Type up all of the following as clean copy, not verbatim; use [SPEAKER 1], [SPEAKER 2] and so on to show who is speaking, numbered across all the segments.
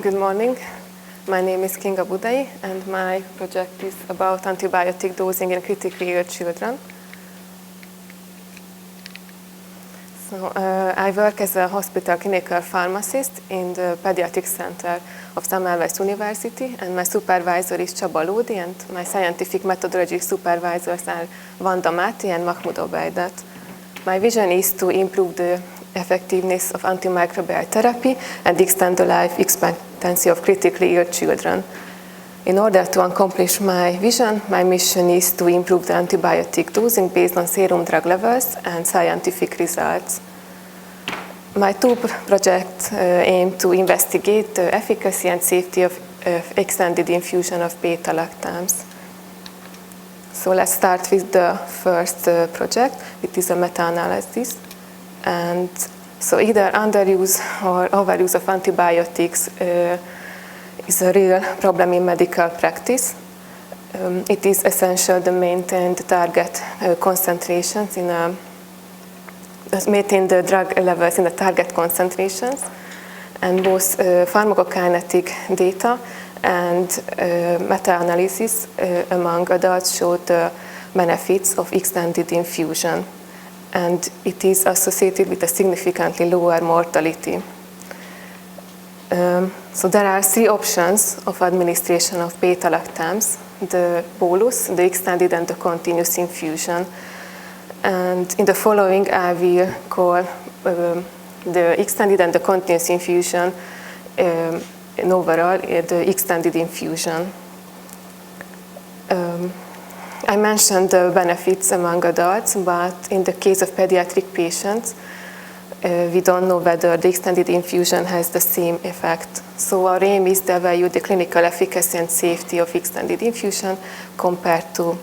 [SPEAKER 1] Good morning. My name is Kinga Budai, and my project is about antibiotic dosing in critically ill children. So, I work as a hospital clinical pharmacist in the Pediatric Center of Semmelweis University, and my supervisor is Csaba Lódi, and my scientific methodology supervisors are Vanda Máté and Mahmoud Obaidat. My vision is to improve the effectiveness of antimicrobial therapy and extend the life expectancy of critically ill children. In order to accomplish my vision, my mission is to improve the antibiotic dosing based on serum drug levels and scientific results. My two projects aim to investigate the efficacy and safety of extended infusion of beta-lactams. So let's start with the first project, which is a meta-analysis. And so either underuse or overuse of antibiotics is a real problem in medical practice. It is essential to maintain the target concentrations maintain the drug levels in the target concentrations, and both pharmacokinetic data and meta-analysis among adults showed the benefits of extended infusion, and it is associated with a significantly lower mortality. So there are three options of administration of beta-lactams: the bolus, the extended, and the continuous infusion. And in the following, I will call the extended and the continuous infusion in overall the extended infusion. I mentioned the benefits among adults, but in the case of pediatric patients, we don't know whether the extended infusion has the same effect. So our aim is to evaluate the clinical efficacy and safety of extended infusion compared to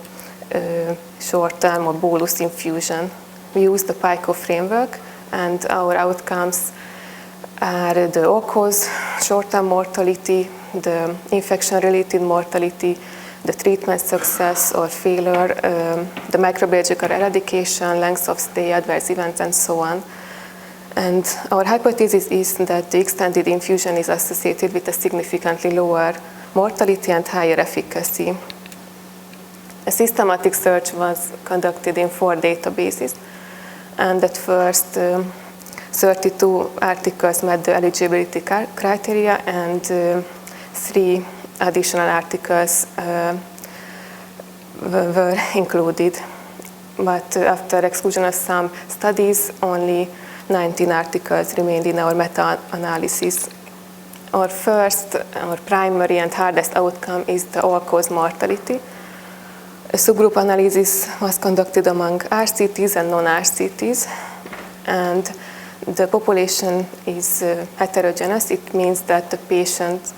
[SPEAKER 1] short-term or bolus infusion. We use the PICO framework, and our outcomes are the all-cause short-term mortality, the infection-related mortality, the treatment success or failure, the microbiological eradication, length of stay, adverse events, and so on. And our hypothesis is that the extended infusion is associated with a significantly lower mortality and higher efficacy. A systematic search was conducted in 4 databases, and at first 32 articles met the eligibility criteria, and 3 additional articles were included. But after exclusion of some studies, only 19 articles remained in our meta-analysis. Our primary and hardest outcome is the all-cause mortality. A subgroup analysis was conducted among RCTs and non-RCTs, and the population is heterogeneous. It means that the patients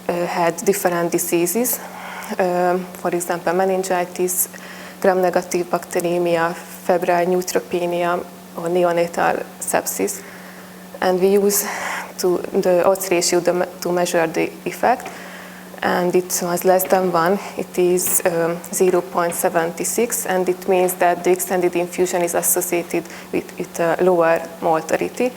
[SPEAKER 1] had different diseases, for example, meningitis, gram-negative bacteremia, febrile neutropenia, or neonatal sepsis. And we use the odds ratio to measure the effect, and it was less than 1. It is 0.76, and it means that the extended infusion is associated with a lower mortality,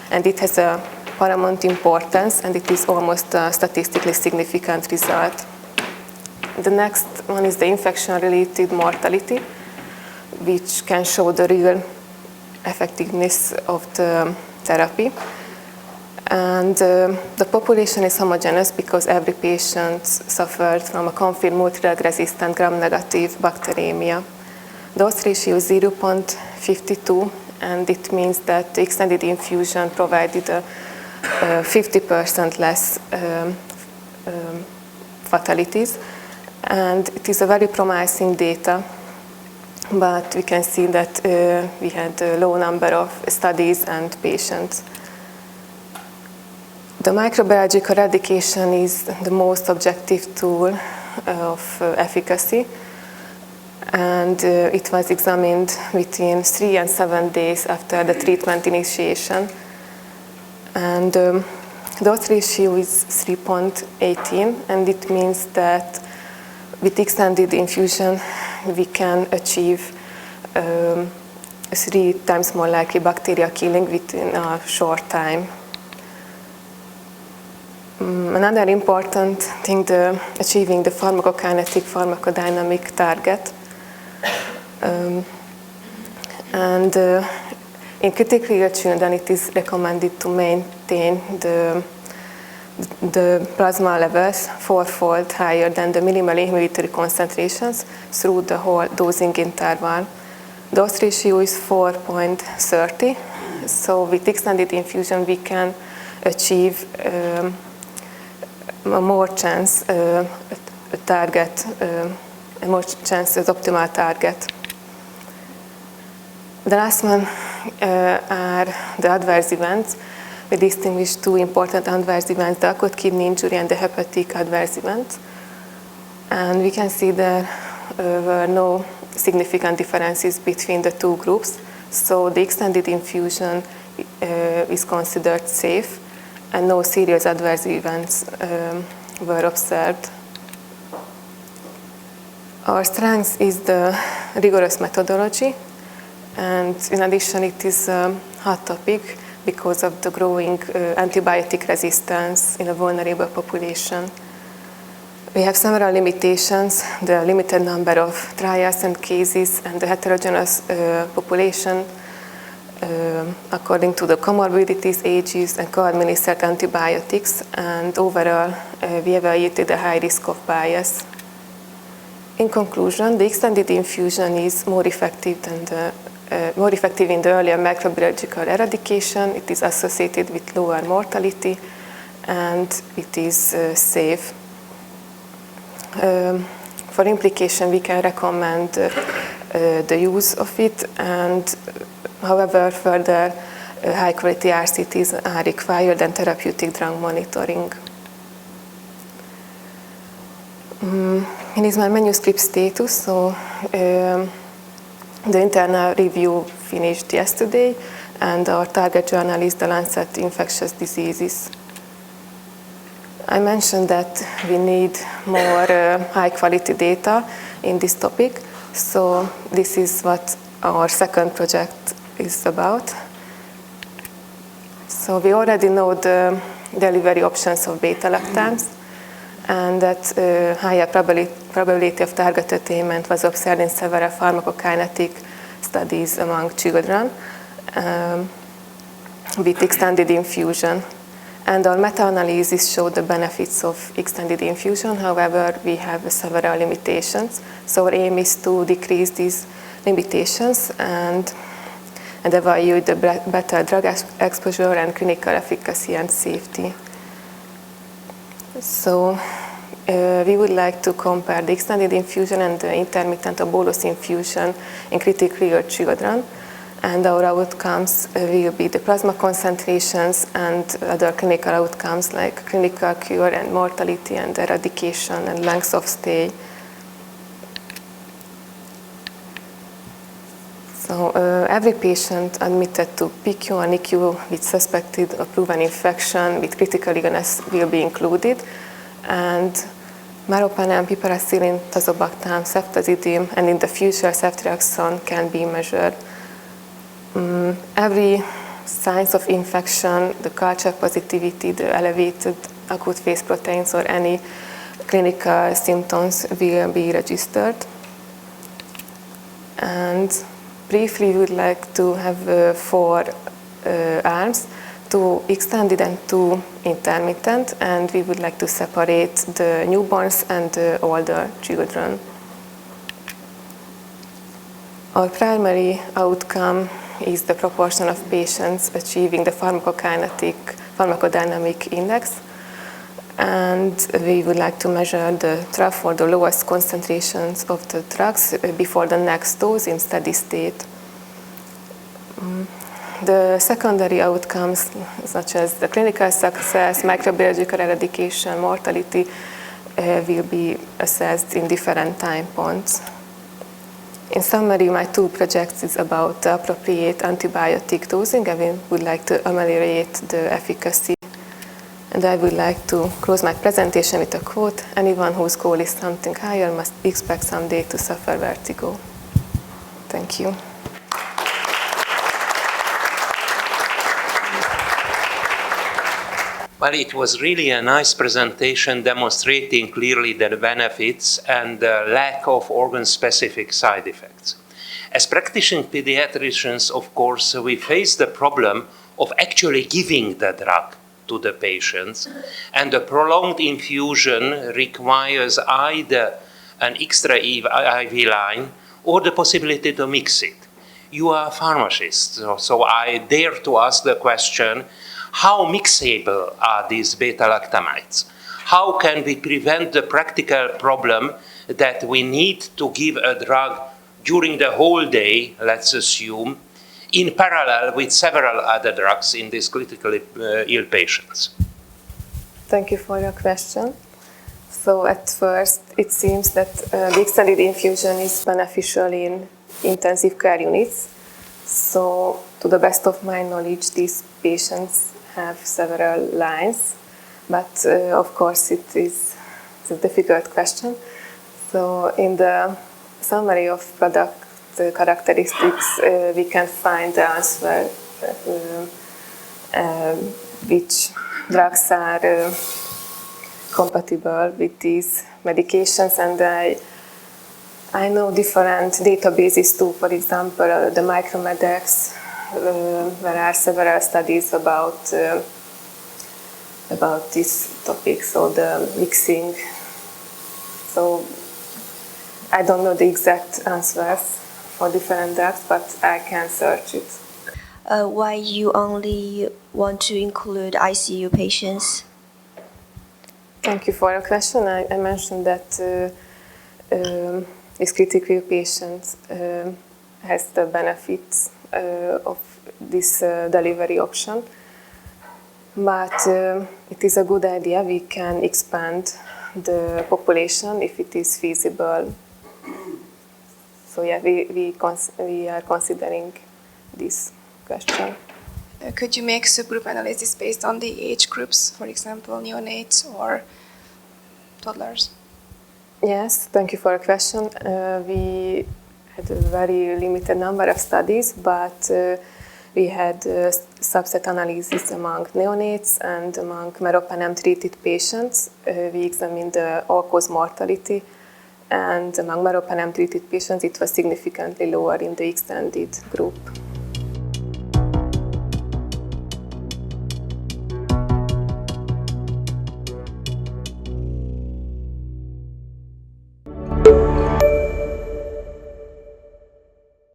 [SPEAKER 1] and it has a paramount importance, and it is almost a statistically significant result. The next one is the infection-related mortality, which can show the real effectiveness of the therapy. And the population is homogeneous because every patient suffered from a confirmed multidrug-resistant gram-negative bacteremia. The odds ratio is 0.52, and it means that the extended infusion provided a 50% less fatalities, and it is a very promising data, but we can see that we had a low number of studies and patients. The microbiological eradication is the most objective tool of efficacy, and it was examined within 3 and 7 days after the treatment initiation. And the odds ratio is 3.18, and it means that with extended infusion we can achieve 3 times more likely bacteria killing within a short time. Another important thing, achieving the pharmacokinetic pharmacodynamic target. In critically ill children, it is recommended to maintain the plasma levels fourfold higher than the minimally inhibitory concentrations through the whole dosing interval. Dose ratio is 4.30, so with extended infusion we can achieve more chance a target, more chance as optimal target. The last one are the adverse events. We distinguish two important adverse events, the acute kidney injury and the hepatic adverse events. And we can see there were no significant differences between the two groups. So the extended infusion is considered safe and no serious adverse events were observed. Our strength is the rigorous methodology, and in addition it is a hot topic because of the growing antibiotic resistance in a vulnerable population. We have several limitations, the limited number of trials and cases and the heterogeneous population according to the comorbidities, ages and co-administered antibiotics, and overall we evaluated a high risk of bias. In conclusion, the extended infusion is more effective in the earlier microbiological eradication. It is associated with lower mortality and it is safe. For implication, we can recommend the use of it, and however, further high-quality RCTs are required and therapeutic drug monitoring. Here is my manuscript status. So the internal review finished yesterday, and our target journal is the Lancet Infectious Diseases. I mentioned that we need more high-quality data in this topic, so this is what our second project is about. So we already know the delivery options of beta-lactams, and that higher probability of target attainment was observed in several pharmacokinetic studies among children with extended infusion. And our meta-analysis showed the benefits of extended infusion. However, we have several limitations. So our aim is to decrease these limitations and evaluate the better drug exposure and clinical efficacy and safety. So we would like to compare the extended infusion and the intermittent or bolus infusion in critically ill children. And our outcomes will be the plasma concentrations and other clinical outcomes like clinical cure and mortality and eradication and length of stay. So every patient admitted to PICU or NICU with suspected or proven infection with critical illness will be included. And meropenem, piperacillin, tazobactam, ceftazidime, and in the future ceftriaxone can be measured. Every signs of infection, the culture positivity, the elevated acute phase proteins, or any clinical symptoms will be registered. And briefly, we would like to have 4 arms, 2 extended and 2 intermittent, and we would like to separate the newborns and the older children. Our primary outcome is the proportion of patients achieving the pharmacodynamic index, and we would like to measure the trough or the lowest concentrations of the drugs before the next dose in steady state. The secondary outcomes, such as the clinical success, microbiological eradication, mortality, will be assessed in different time points. In summary, my 2 projects is about the appropriate antibiotic dosing, and we would like to ameliorate the efficacy. And I would like to close my presentation with a quote: "Anyone whose goal is something higher must expect someday to suffer vertigo." Thank you.
[SPEAKER 2] Well, it was really a nice presentation demonstrating clearly the benefits and the lack of organ-specific side effects. As practicing pediatricians, of course, we face the problem of actually giving the drug to the patients, and the prolonged infusion requires either an extra IV line or the possibility to mix it. You are a pharmacist, so I dare to ask the question, how mixable are these beta-lactamides? How can we prevent the practical problem that we need to give a drug during the whole day, let's assume, in parallel with several other drugs in these critically ill patients?
[SPEAKER 1] Thank you for your question. So at first, it seems that the extended infusion is beneficial in intensive care units. So to the best of my knowledge, these patients have several lines, but of course it's a difficult question. So in the summary of product characteristics, we can find the answer which drugs are compatible with these medications, and I know different databases too. For example, the Micromedex, there are several studies about this topic, so the mixing. So I don't know the exact answers for different drugs, but I can search it.
[SPEAKER 3] Why you only want to include ICU patients?
[SPEAKER 1] Thank you for your question. I mentioned that this critical patient has the benefits of this delivery option, but it is a good idea. We can expand the population if it is feasible. So yeah, we are considering this question.
[SPEAKER 4] Could you make subgroup analysis based on the age groups, for example, neonates or toddlers?
[SPEAKER 1] Yes, thank you for your question. We had a very limited number of studies, but we had subset analysis among neonates and among meropenem-treated patients. We examined the all-cause mortality, and among meropenem-treated patients, it was significantly lower in the extended group.